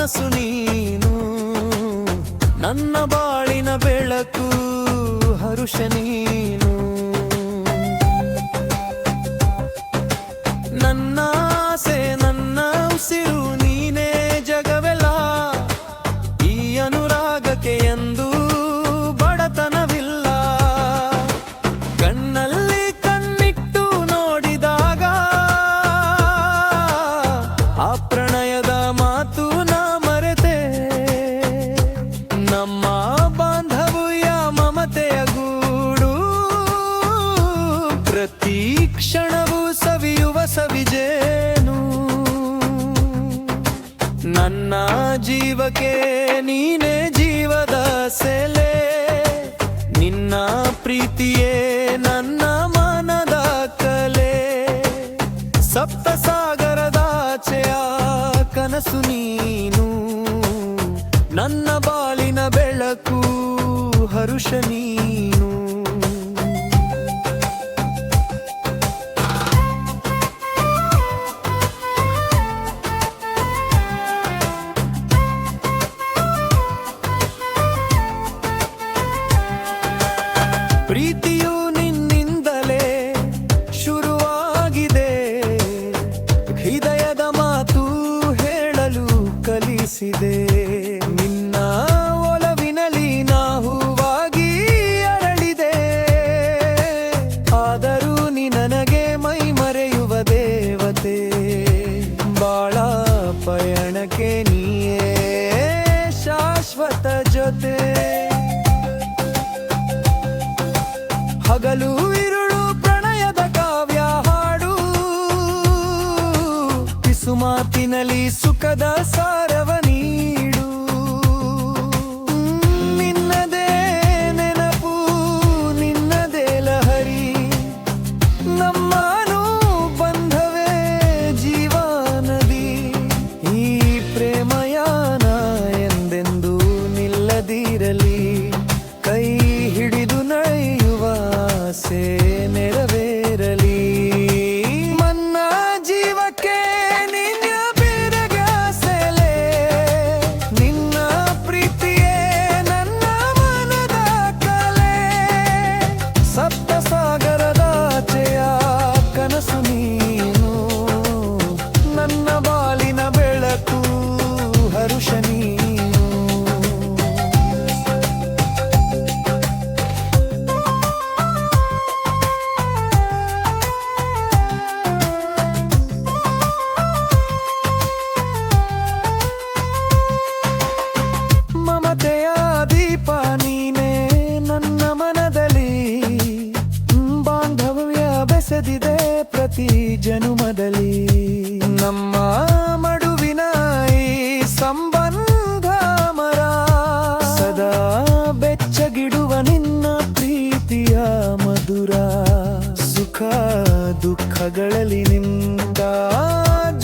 ಕನಸು ನೀನು, ನನ್ನ ಬಾಳಿನ ಬೆಳಕು ಹರುಷ ನೀನು. ನನ್ನ ಆಸೆ ನನ್ನ ಉಸಿರು ನೀನೇ ಜಗವೆಲ್ಲ, ಈ ಅನುರಾಗಕ್ಕೆ ಎಂದು ಬಡತನವಿಲ್ಲ. ಕಣ್ಣಲ್ಲಿ ಕಣ್ಣಿಟ್ಟು ನೋಡಿದಾಗ ಆ ಪ್ರಣಯದ ಮಾತು ನಾ ಮರೆತೆ. ನಮ್ಮ ಬಾಂಧವ್ಯ ಮಮತೆಯ ಗೂಡು, ಪ್ರತಿ ಕ್ಷಣವೂ ಸವಿಯುವ ಸವಿಜೇನು. ನನ್ನ ಜೀವಕ್ಕೆ ನೀನೇ ಜೀವದ ಸೆಲೆ, ನಿನ್ನ ಪ್ರೀತಿಯೇ ನನ್ನ ಮನದ ಕಲೆ. ಸಪ್ತ ಸಾಗರದಾಚೆಯ ಕನಸು ನೀನು, ನನ್ನ ಬಾಳಿನ ಬೆಳಕು ಹರುಷ ನೀನು. ಪ್ರೀತಿಯು ನಿನ್ನಿಂದಲೇ ಶುರುವಾಗಿದೆ, ಹೃದಯದ ಮಾತು ಹೇಳಲು ಕಲಿಸಿದೆ. ನಿನ್ನ ಒಲವಿನಲ್ಲಿ ನಾ ಹೂವಾಗಿ ಅರಳಿದೆ, ಆದರೂ ನೀ ನನಗೆ ಮೈ ಮರೆಯುವ ದೇವತೆ. ಬಾಳ ಪಯಣಕ್ಕೆ ನೀಯೇ ಶಾಶ್ವತ ಜೊತೆ. ಹಗಲು ಇರುಳು ಪ್ರಣಯದ ಕಾವ್ಯ ಹಾಡು, ಪಿಸು ಮಾತಿನಲ್ಲಿ ಸುಖದ ಸಾರವ ನೀಡು. ನಿನ್ನದೇ ನೆನಪು ನಿನ್ನದೇ ಲಹರಿ, ನಮ್ಮನು ಬಂಧವೇ ಜೀವನದಿ. ಈ ಪ್ರೇಮಯಾನ ಎಂದೆಂದೂ ನಿಲ್ಲದಿರಲಿ, ಕೈ ಹಿಡಿದು ನಡೆಯುವ ಆಸೆ ನೆರವೇರಲಿ. ನನ್ನ ಜೀವಕ್ಕೆ ನಿನ್ನ ಬೇರೆಗೆ ಆಸೆಲೆ, ನಿನ್ನ ಪ್ರೀತಿಯೇ ನನ್ನ ಮನದ ಕಲೆ. ಸಪ್ತ ಸಾಗರದಾಚೆಯ ಕನಸು ನೀನು, ನನ್ನ ಬಾಳಿನ ಬೆಳಕು ಹರುಷ ನೀನು. ಮಮತೆಯ ದೀಪ ನೀನೇ ನನ್ನ ಮನದಲ್ಲಿ, ಬಾಂಧವ್ಯ ಬೆಸೆದಿದೆ ಪ್ರತಿ ಜನುಮದಲ್ಲಿ. ನಮ್ಮ ಮಡುವಿನ ಈ ಸಂಬಂಧ ಮರ, ಸದಾ ಬೆಚ್ಚಗಿಡುವ ನಿನ್ನ ಪ್ರೀತಿಯ ಮಧುರ. ಸುಖ ದುಃಖಗಳಲ್ಲಿ ನಿಂದ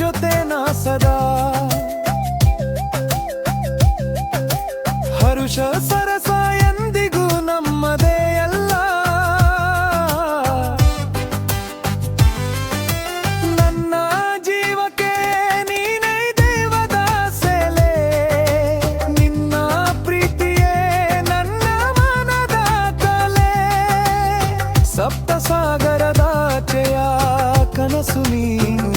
ಜೊತೆ ನಾ ಸದಾ. ಹರುಷ ಸರಸ ಎಂದಿಗೂ ನಮ್ಮದೇ ಅಲ್ಲ, ನನ್ನ ಜೀವಕ್ಕೆ ನೀನೇ ದೈವದ ಸೆಲೆ. ನಿನ್ನ ಪ್ರೀತಿಯೇ ನನ್ನ ಮನದ ಕಲೆ. ಸಪ್ತ ಸಾಗರದಾಚೆಯ ಕನಸು ನೀನು,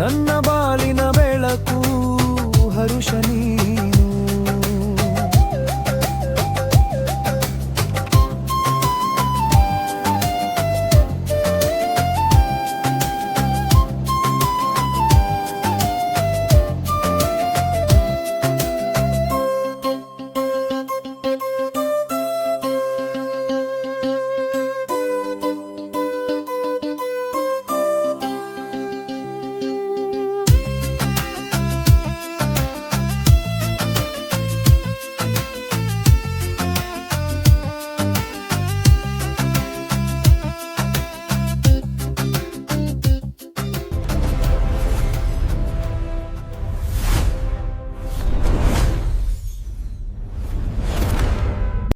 ನನ್ನ ಬಾಳಿನ ಬೆಳಕು ಹರುಷ ನೀನು.